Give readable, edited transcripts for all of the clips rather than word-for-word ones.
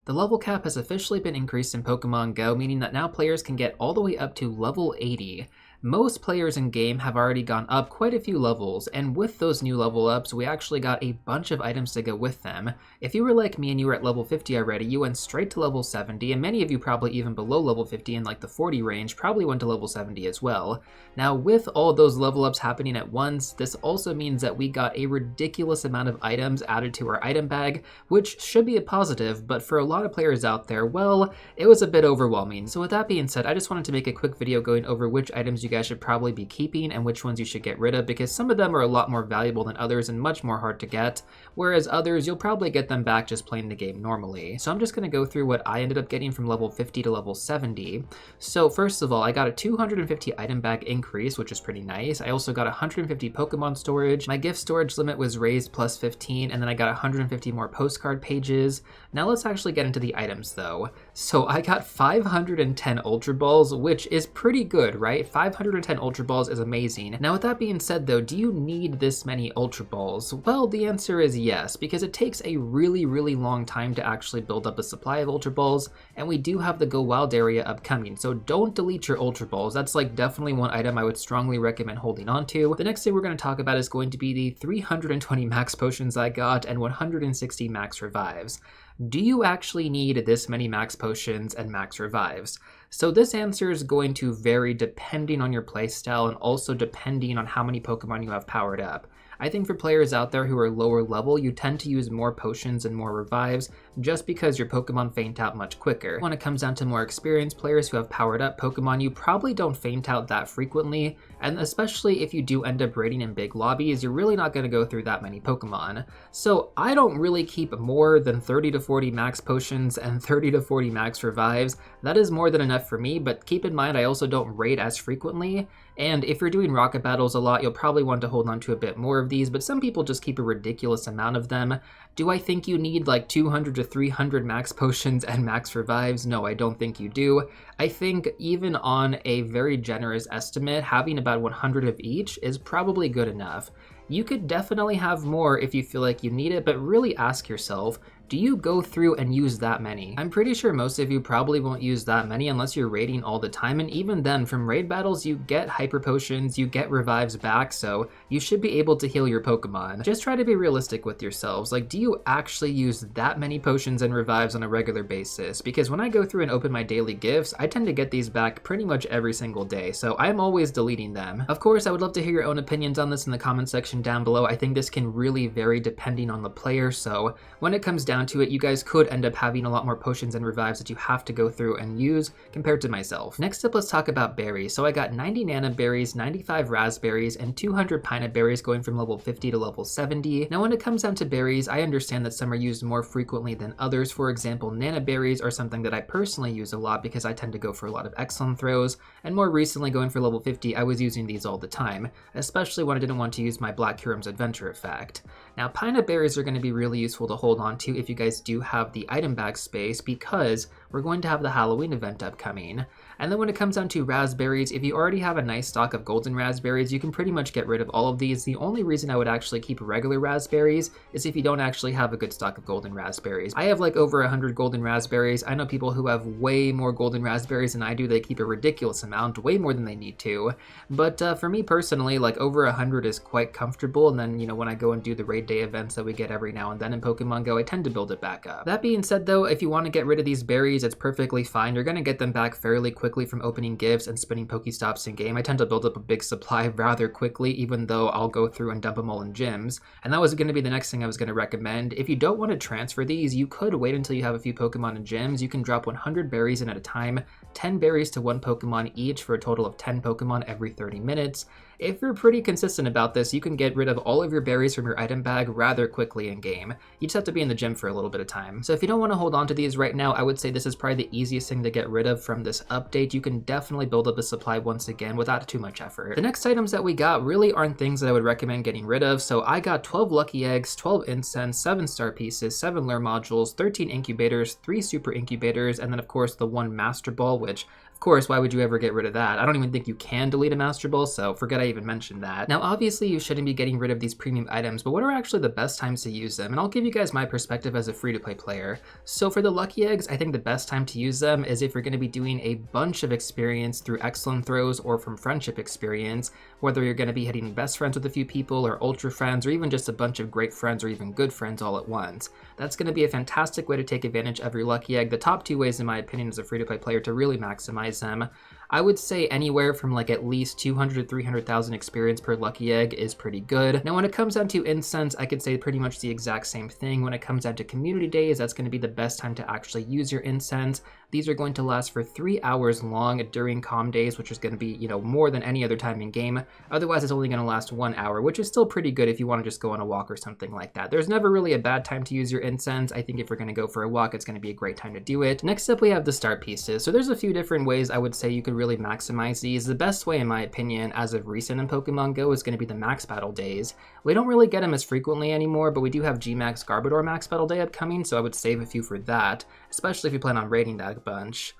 The level cap has officially been increased in Pokemon Go, meaning that now players can get all the way up to level 80. Most players in game have already gone up quite a few levels, and with those new level ups, we actually got a bunch of items to go with them. If you were like me and you were at level 50 already, you went straight to level 70, and many of you probably even below level 50 in like the 40 range probably went to level 70 as well. Now with all those level ups happening at once, this also means that we got a ridiculous amount of items added to our item bag, which should be a positive, but for a lot of players out there, well, it was a bit overwhelming. So with that being said, I just wanted to make a quick video going over which items you guys should probably be keeping and which ones you should get rid of, because some of them are a lot more valuable than others and much more hard to get, whereas others you'll probably get them back just playing the game normally. So I'm just going to go through what I ended up getting from level 50 to level 70. So first of all, I got a 250 item bag increase, which is pretty nice. I also got 150 Pokemon storage. My gift storage limit was raised plus 15, and then I got 150 more postcard pages. Now let's actually get into the items though. So I got 510 Ultra Balls, which is pretty good, right? 510 Ultra Balls is amazing. Now with that being said though, do you need this many Ultra Balls? Well, the answer is yes, because it takes a really long time to actually build up a supply of Ultra Balls, and we do have the Go Wild area upcoming, so don't delete your Ultra Balls. That's like definitely one item I would strongly recommend holding on to. The next thing we're going to talk about is going to be the 320 max potions I got and 160 max revives. Do you actually need this many max potions and max revives? So this answer is going to vary depending on your playstyle and also depending on how many Pokemon you have powered up. I think for players out there who are lower level, you tend to use more potions and more revives just because your Pokemon faint out much quicker. When it comes down to more experienced players who have powered up Pokemon, you probably don't faint out that frequently, and especially if you do end up raiding in big lobbies, you're really not going to go through that many Pokemon. So I don't really keep more than 30 to 40 max potions and 30 to 40 max revives. That is more than enough for me, but keep in mind I also don't raid as frequently, and if you're doing rocket battles a lot, you'll probably want to hold on to a bit more of these, but some people just keep a ridiculous amount of them. Do I think you need like 200 to 300 max potions and max revives? No, I don't think you do. I think even on a very generous estimate, having about 100 of each is probably good enough. You could definitely have more if you feel like you need it, but really ask yourself, do you go through and use that many? I'm pretty sure most of you probably won't use that many unless you're raiding all the time, and even then, from raid battles, you get hyper potions, you get revives back, so you should be able to heal your Pokemon. Just try to be realistic with yourselves. Like, do you actually use that many potions and revives on a regular basis? Because when I go through and open my daily gifts, I tend to get these back pretty much every single day, so I'm always deleting them. Of course, I would love to hear your own opinions on this in the comment section down below. I think this can really vary depending on the player, so when it comes down to it, you guys could end up having a lot more potions and revives that you have to go through and use compared to myself. Next up, let's talk about berries. So I got 90 Nana berries, 95 raspberries, and 200 Pinot berries going from level 50 to level 70. Now when it comes down to berries, I understand that some are used more frequently than others. For example, Nana berries are something that I personally use a lot because I tend to go for a lot of Excellent throws, and more recently going for level 50, I was using these all the time, especially when I didn't want to use my Black Kyurem's Adventure effect. Now Pinot berries are going to be really useful to hold on to if you guys do have the item bag space, because we're going to have the Halloween event upcoming. And then when it comes down to raspberries, if you already have a nice stock of golden raspberries, you can pretty much get rid of all of these. The only reason I would actually keep regular raspberries is if you don't actually have a good stock of golden raspberries. I have like over 100 golden raspberries. I know people who have way more golden raspberries than I do. They keep a ridiculous amount, way more than they need to. But for me personally, like over 100 is quite comfortable. And then, you know, when I go and do the raid day events that we get every now and then in Pokemon Go, I tend to build it back up. That being said though, if you want to get rid of these berries, it's perfectly fine. You're going to get them back fairly quickly from opening gifts and spinning Pokestops in game. I tend to build up a big supply rather quickly, even though I'll go through and dump them all in gyms. And that was going to be the next thing I was going to recommend. If you don't want to transfer these, you could wait until you have a few Pokemon in gyms. You can drop 100 berries in at a time, 10 berries to one Pokemon each for a total of 10 Pokemon every 30 minutes. If you're pretty consistent about this, you can get rid of all of your berries from your item bag rather quickly in game. You just have to be in the gym for a little bit of time. So if you don't want to hold on to these right now, I would say this is probably the easiest thing to get rid of from this update. You can definitely build up a supply once again without too much effort. The next items that we got really aren't things that I would recommend getting rid of. So I got 12 lucky eggs, 12 incense, 7 star pieces, 7 lure modules, 13 incubators, 3 super incubators, and then of course the 1 master ball, which of course, why would you ever get rid of that? I don't even think you can delete a master ball, so forget I even mentioned that. Now, obviously you shouldn't be getting rid of these premium items, but what are actually the best times to use them? And I'll give you guys my perspective as a free-to-play player. So for the lucky eggs, I think the best time to use them is if you're gonna be doing a bunch of experience through excellent throws or from friendship experience, whether you're gonna be hitting best friends with a few people or ultra friends or even just a bunch of great friends or even good friends all at once. That's gonna be a fantastic way to take advantage of your lucky egg. The top 2 ways, in my opinion, as a free-to-play player to really maximize them. I would say anywhere from like at least 200 to 300,000 experience per lucky egg is pretty good. Now when it comes down to incense, I could say pretty much the exact same thing. When it comes down to community days, that's going to be the best time to actually use your incense. These are going to last for 3 hours long during calm days, which is going to be, more than any other time in game. Otherwise, it's only going to last 1 hour, which is still pretty good if you want to just go on a walk or something like that. There's never really a bad time to use your incense. I think if you're going to go for a walk, it's going to be a great time to do it. Next up, we have the start pieces. So there's a few different ways I would say you could really maximize these. The best way, in my opinion, as of recent in Pokemon Go is going to be the max battle days. We don't really get them as frequently anymore, but we do have G-Max Garbodor max battle day upcoming, so I would save a few for that, especially if you plan on raiding that bunch.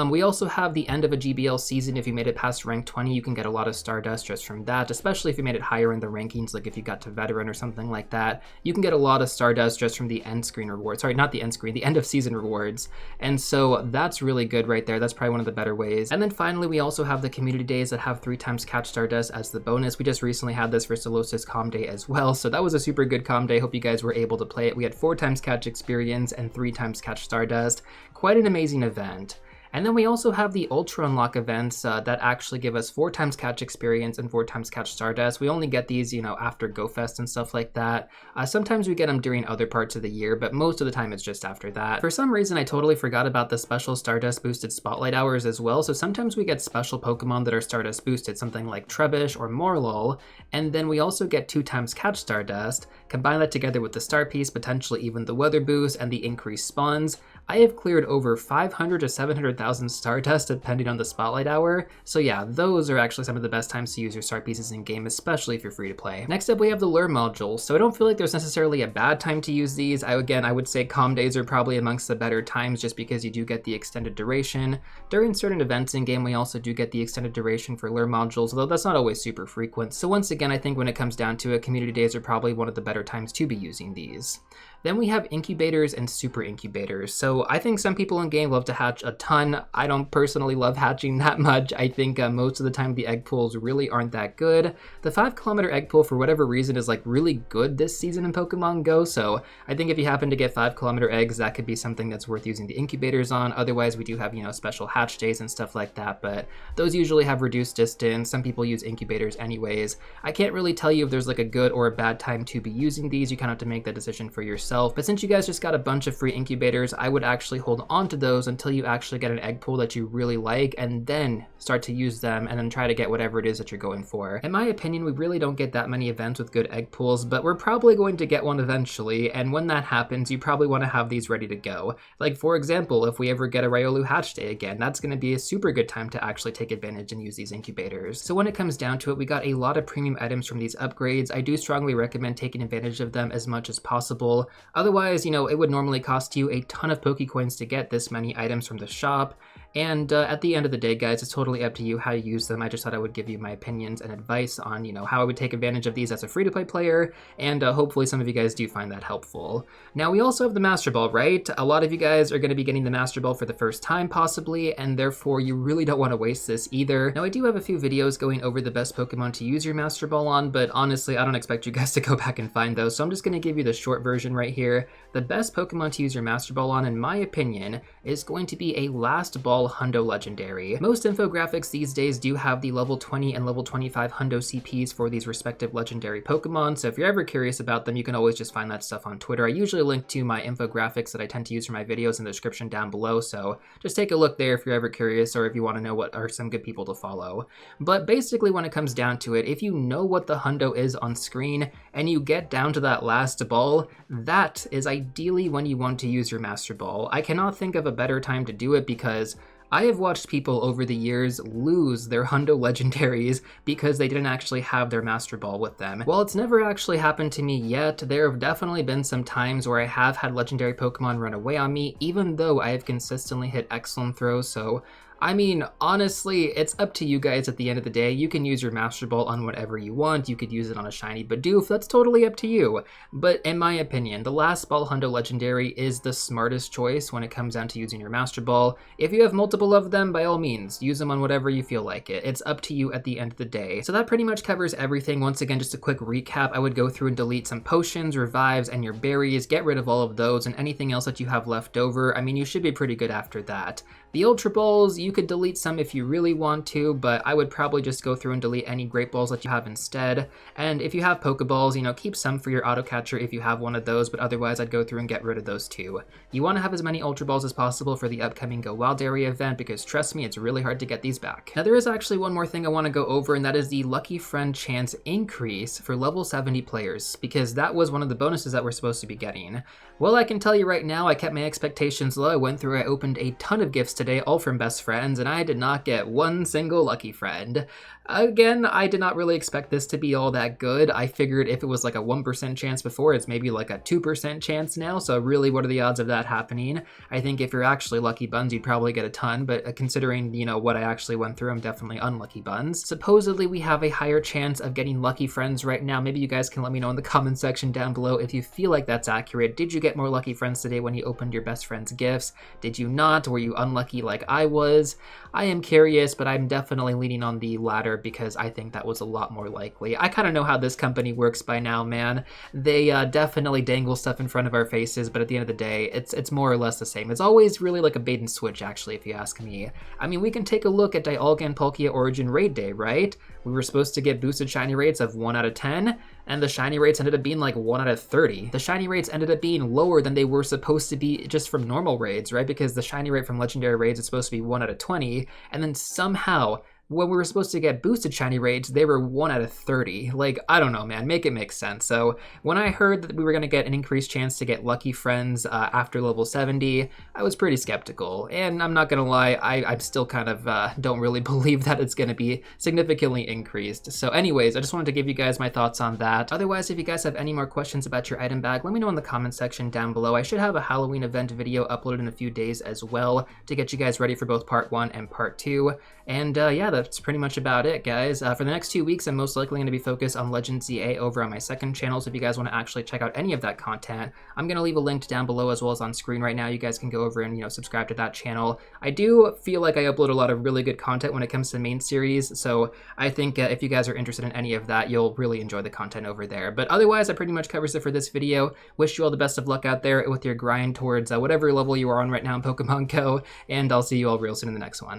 We also have the end of a GBL season. If you made it past rank 20, you can get a lot of Stardust just from that, especially if you made it higher in the rankings, like if you got to Veteran or something like that. You can get a lot of Stardust just from the end screen rewards. Sorry, not the end screen, the end of season rewards. And so that's really good right there. That's probably one of the better ways. And then finally, we also have the community days that have 3 times catch Stardust as the bonus. We just recently had this for Solosis Calm Day as well, so that was a super good Calm Day. Hope you guys were able to play it. We had 4 times catch experience and 3 times catch Stardust. Quite an amazing event. And then we also have the Ultra Unlock events that actually give us 4 times catch experience and 4 times catch Stardust. We only get these, after Go Fest and stuff like that. Sometimes we get them during other parts of the year, but most of the time it's just after that. For some reason, I totally forgot about the special Stardust boosted Spotlight hours as well. So sometimes we get special Pokemon that are Stardust boosted, something like Trubbish or Morlul. And then we also get 2 times catch Stardust. Combine that together with the Star Piece, potentially even the Weather Boost and the increased spawns. I have cleared over 500 to 700,000 Stardust depending on the Spotlight hour. So yeah, those are actually some of the best times to use your Star Pieces in game, especially if you're free to play. Next up, we have the Lure module. So I don't feel like there's necessarily a bad time to use these. I would say calm days are probably amongst the better times just because you do get the extended duration. During certain events in game, we also do get the extended duration for Lure modules, although that's not always super frequent. So once again, I think when it comes down to it, community days are probably one of the better times to be using these. Then we have incubators and super incubators. So I think some people in game love to hatch a ton. I don't personally love hatching that much. I think most of the time the egg pools really aren't that good. The 5-kilometer egg pool, for whatever reason, is like really good this season in Pokemon Go. So I think if you happen to get 5-kilometer eggs, that could be something that's worth using the incubators on. Otherwise, we do have, special hatch days and stuff like that, but those usually have reduced distance. Some people use incubators anyways. I can't really tell you if there's like a good or a bad time to be using these. You kind of have to make that decision for yourself. But since you guys just got a bunch of free incubators, I would actually hold on to those until you actually get an egg pool that you really like, and then start to use them and then try to get whatever it is that you're going for. In my opinion, we really don't get that many events with good egg pools, but we're probably going to get one eventually, and when that happens, you probably want to have these ready to go. Like for example, if we ever get a Riolu hatch day again, that's going to be a super good time to actually take advantage and use these incubators. So when it comes down to it, we got a lot of premium items from these upgrades. I do strongly recommend taking advantage of them as much as possible. Otherwise, it would normally cost you a ton of Pokecoins to get this many items from the shop. And at the end of the day, guys, it's totally up to you how you use them. I just thought I would give you my opinions and advice on, how I would take advantage of these as a free-to-play player, and hopefully some of you guys do find that helpful. Now, we also have the Master Ball, right? A lot of you guys are going to be getting the Master Ball for the first time, possibly, and therefore you really don't want to waste this either. Now, I do have a few videos going over the best Pokemon to use your Master Ball on, but honestly, I don't expect you guys to go back and find those, so I'm just going to give you the short version right here. The best Pokemon to use your Master Ball on, in my opinion, is going to be a Last Ball ball Hundo Legendary. Most infographics these days do have the level 20 and level 25 Hundo CPs for these respective legendary Pokemon, so if you're ever curious about them, you can always just find that stuff on Twitter. I usually link to my infographics that I tend to use for my videos in the description down below, so just take a look there if you're ever curious or if you want to know what are some good people to follow. But basically when it comes down to it, if you know what the Hundo is on screen and you get down to that last ball, that is ideally when you want to use your Master Ball. I cannot think of a better time to do it because I have watched people over the years lose their Hundo legendaries because they didn't actually have their Master Ball with them. While it's never actually happened to me yet, there have definitely been some times where I have had legendary Pokemon run away on me, even though I have consistently hit excellent throws, so I mean, honestly, it's up to you guys at the end of the day. You can use your Master Ball on whatever you want. You could use it on a shiny Bidoof. That's totally up to you. But in my opinion, the last ball Hundo Legendary is the smartest choice when it comes down to using your Master Ball. If you have multiple of them, by all means, use them on whatever you feel like it. It's up to you at the end of the day. So that pretty much covers everything. Once again, just a quick recap. I would go through and delete some potions, revives, and your berries. Get rid of all of those and anything else that you have left over. I mean, you should be pretty good after that. The Ultra Balls, you could delete some if you really want to, but I would probably just go through and delete any Great Balls that you have instead. And if you have Pokeballs, you know, keep some for your Auto Catcher if you have one of those, but otherwise I'd go through and get rid of those too. You want to have as many Ultra Balls as possible for the upcoming Go Wild Area event because trust me, it's really hard to get these back. Now there is actually one more thing I want to go over, and that is the Lucky Friend chance increase for level 70 players, because that was one of the bonuses that we're supposed to be getting. Well, I can tell you right now, I kept my expectations low. I opened a ton of gifts today, all from best friends, and I did not get one single lucky friend. Again, I did not really expect this to be all that good. I figured if it was like a 1% chance before, it's maybe like a 2% chance now, so really what are the odds of that happening? I think if you're actually LuckyBunz, you'd probably get a ton, but considering, you know, what I actually went through, I'm definitely unLuckyBunz. Supposedly we have a higher chance of getting lucky friends right now. Maybe you guys can let me know in the comment section down below if you feel like that's accurate. Did you get more lucky friends today when you opened your best friend's gifts? Did you not? Were you unlucky like I was? I am curious, but I'm definitely leaning on the latter because I think that was a lot more likely. I kind of know how this company works by now, man. They definitely dangle stuff in front of our faces, but at the end of the day, it's more or less the same. It's always really like a bait and switch, actually, if you ask me. I mean, we can take a look at Dialga and Palkia Origin Raid Day, right? We were supposed to get boosted shiny rates of 1 out of 10, and the shiny rates ended up being like 1 out of 30. The shiny rates ended up being lower than they were supposed to be just from normal raids, right? Because the shiny rate from legendary raids is supposed to be 1 out of 20, and then somehow when we were supposed to get boosted shiny rates, they were 1 out of 30. Like, I don't know, man, make it make sense. So when I heard that we were gonna get an increased chance to get lucky friends after level 70, I was pretty skeptical. And I'm not gonna lie, I'm still kind of don't really believe that it's gonna be significantly increased. So anyways, I just wanted to give you guys my thoughts on that. Otherwise, if you guys have any more questions about your item bag, let me know in the comment section down below. I should have a Halloween event video uploaded in a few days as well to get you guys ready for both part 1 and part 2. And yeah, that's pretty much about it, guys. For the next 2 weeks, I'm most likely going to be focused on Legend ZA over on my second channel, so if you guys want to actually check out any of that content, I'm going to leave a link down below as well as on screen right now. You guys can go over and, you know, subscribe to that channel. I do feel like I upload a lot of really good content when it comes to the main series, so I think if you guys are interested in any of that, you'll really enjoy the content over there. But otherwise, that pretty much covers it for this video. Wish you all the best of luck out there with your grind towards whatever level you are on right now in Pokemon Go, and I'll see you all real soon in the next one.